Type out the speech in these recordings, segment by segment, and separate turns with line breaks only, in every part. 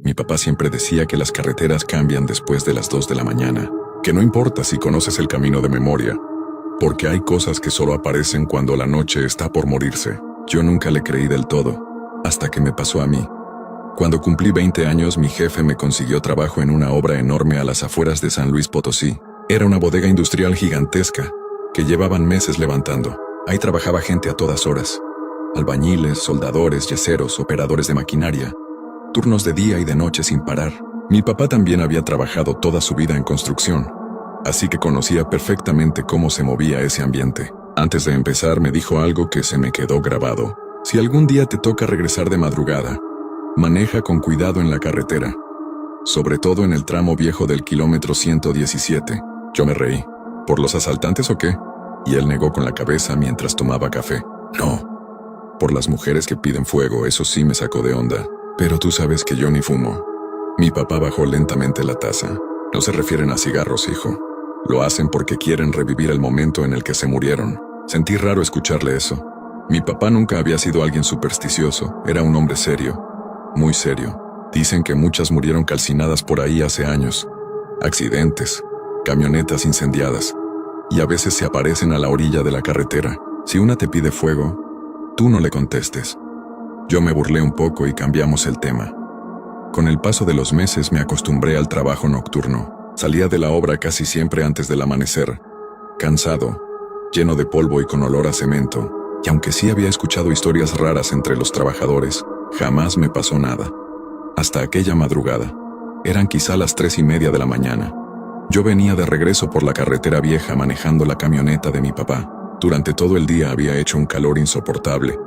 Mi papá siempre decía que las carreteras cambian después de las 2 de la mañana, que no importa si conoces el camino de memoria, porque hay cosas que solo aparecen cuando la noche está por morirse. Yo nunca le creí del todo, hasta que me pasó a mí. Cuando cumplí 20 años, mi jefe me consiguió trabajo en una obra enorme a las afueras de San Luis Potosí. Era una bodega industrial gigantesca, que llevaban meses levantando. Ahí trabajaba gente a todas horas. Albañiles, soldadores, yeseros, operadores de maquinaria. Turnos de día y de noche sin parar. Mi papá también había trabajado toda su vida en construcción, así que conocía perfectamente cómo se movía ese ambiente. Antes de empezar me dijo algo que se me quedó grabado. Si algún día te toca regresar de madrugada, maneja con cuidado en la carretera, sobre todo en el tramo viejo del kilómetro 117. Yo me reí. ¿Por los asaltantes o qué? Y él negó con la cabeza mientras tomaba café. No, por las mujeres que piden fuego, eso sí me sacó de onda. Pero tú sabes que yo ni fumo. Mi papá bajó lentamente la taza. No se refieren a cigarros, hijo. Lo hacen porque quieren revivir el momento en el que se murieron. Sentí raro escucharle eso. Mi papá nunca había sido alguien supersticioso. Era un hombre serio. Muy serio. Dicen que muchas murieron calcinadas por ahí hace años. Accidentes, camionetas incendiadas. Y a veces se aparecen a la orilla de la carretera. Si una te pide fuego, tú no le contestes. Yo me burlé un poco y cambiamos el tema. Con el paso de los meses me acostumbré al trabajo nocturno. Salía de la obra casi siempre antes del amanecer, cansado, lleno de polvo y con olor a cemento, y aunque sí había escuchado historias raras entre los trabajadores, jamás me pasó nada. Hasta aquella madrugada. Eran quizá las 3:30 de la mañana. Yo venía de regreso por la carretera vieja manejando la camioneta de mi papá. Durante todo el día había hecho un calor insoportable,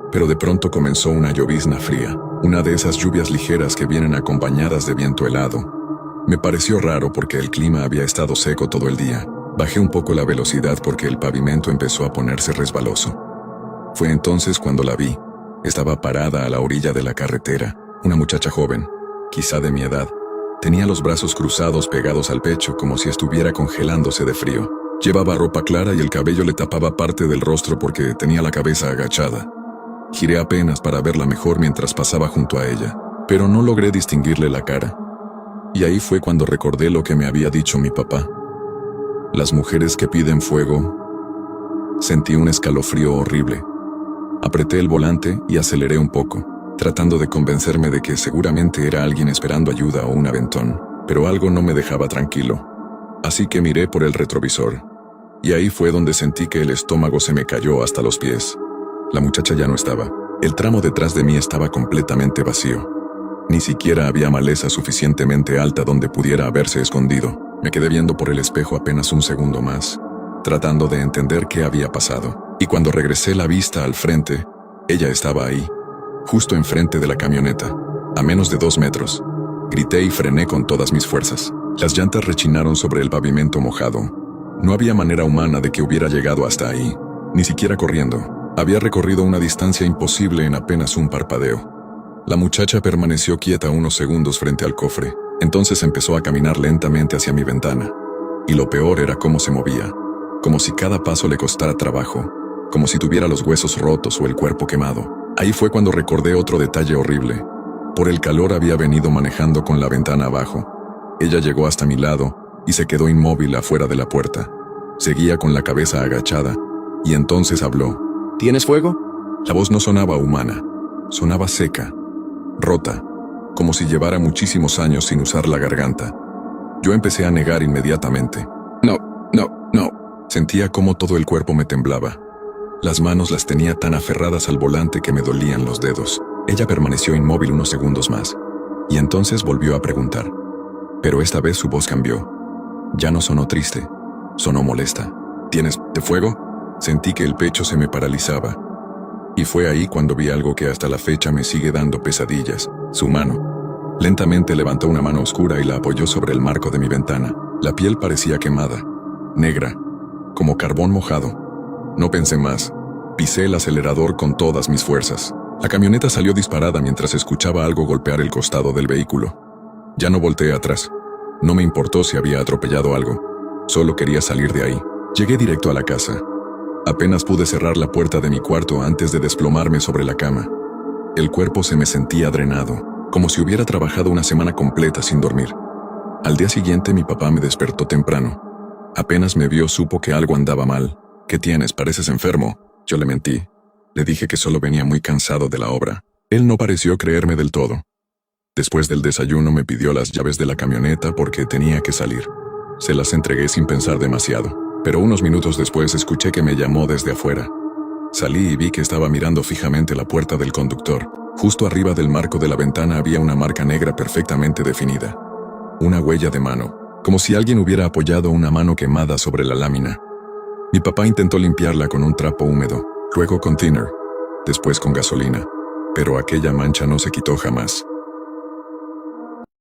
pero de pronto comenzó una llovizna fría, una de esas lluvias ligeras que vienen acompañadas de viento helado. Me pareció raro porque el clima había estado seco todo el día. Bajé un poco la velocidad porque el pavimento empezó a ponerse resbaloso. Fue entonces cuando la vi. Estaba parada a la orilla de la carretera, una muchacha joven, quizá de mi edad. Tenía los brazos cruzados pegados al pecho como si estuviera congelándose de frío. Llevaba ropa clara y el cabello le tapaba parte del rostro porque tenía la cabeza agachada. Giré apenas para verla mejor mientras pasaba junto a ella, pero no logré distinguirle la cara. Y ahí fue cuando recordé lo que me había dicho mi papá. Las mujeres que piden fuego. Sentí un escalofrío horrible. Apreté el volante y aceleré un poco, tratando de convencerme de que seguramente era alguien esperando ayuda o un aventón, pero algo no me dejaba tranquilo. Así que miré por el retrovisor, y ahí fue donde sentí que el estómago se me cayó hasta los pies. La muchacha ya no estaba. El tramo detrás de mí estaba completamente vacío. Ni siquiera había maleza suficientemente alta donde pudiera haberse escondido. Me quedé viendo por el espejo apenas un segundo más, tratando de entender qué había pasado. Y cuando regresé la vista al frente, ella estaba ahí, justo enfrente de la camioneta, a menos de 2 metros. Grité y frené con todas mis fuerzas. Las llantas rechinaron sobre el pavimento mojado. No había manera humana de que hubiera llegado hasta ahí, ni siquiera corriendo. Había recorrido una distancia imposible en apenas un parpadeo. La muchacha permaneció quieta unos segundos frente al cofre. Entonces empezó a caminar lentamente hacia mi ventana. Y lo peor era cómo se movía, como si cada paso le costara trabajo, como si tuviera los huesos rotos o el cuerpo quemado. Ahí fue cuando recordé otro detalle horrible. Por el calor había venido manejando con la ventana abajo. Ella llegó hasta mi lado y se quedó inmóvil afuera de la puerta. Seguía con la cabeza agachada, y entonces habló. ¿Tienes fuego? La voz no sonaba humana, sonaba seca, rota, como si llevara muchísimos años sin usar la garganta. Yo empecé a negar inmediatamente. No. Sentía cómo todo el cuerpo me temblaba. Las manos las tenía tan aferradas al volante que me dolían los dedos. Ella permaneció inmóvil unos segundos más, y entonces volvió a preguntar. Pero esta vez su voz cambió. Ya no sonó triste, sonó molesta. ¿Tienes de fuego? Sentí que el pecho se me paralizaba. Y fue ahí cuando vi algo que hasta la fecha me sigue dando pesadillas. Su mano. Lentamente levantó una mano oscura y la apoyó sobre el marco de mi ventana. La piel parecía quemada, negra, como carbón mojado. No pensé más. Pisé el acelerador con todas mis fuerzas. La camioneta salió disparada mientras escuchaba algo golpear el costado del vehículo. Ya no volteé atrás. No me importó si había atropellado algo. Solo quería salir de ahí. Llegué directo a la casa. Apenas pude cerrar la puerta de mi cuarto antes de desplomarme sobre la cama. El cuerpo se me sentía drenado. como si hubiera trabajado una semana completa sin dormir. Al día siguiente mi papá me despertó temprano. Apenas me vio supo que algo andaba mal. ¿Qué tienes? Pareces enfermo. Yo le mentí. Le dije que solo venía muy cansado de la obra. Él no pareció creerme del todo. Después del desayuno me pidió las llaves de la camioneta porque tenía que salir. Se las entregué sin pensar demasiado, pero unos minutos después escuché que me llamó desde afuera. Salí y vi que estaba mirando fijamente la puerta del conductor. Justo arriba del marco de la ventana había una marca negra perfectamente definida. Una huella de mano, como si alguien hubiera apoyado una mano quemada sobre la lámina. Mi papá intentó limpiarla con un trapo húmedo, luego con thinner, después con gasolina, pero aquella mancha no se quitó jamás.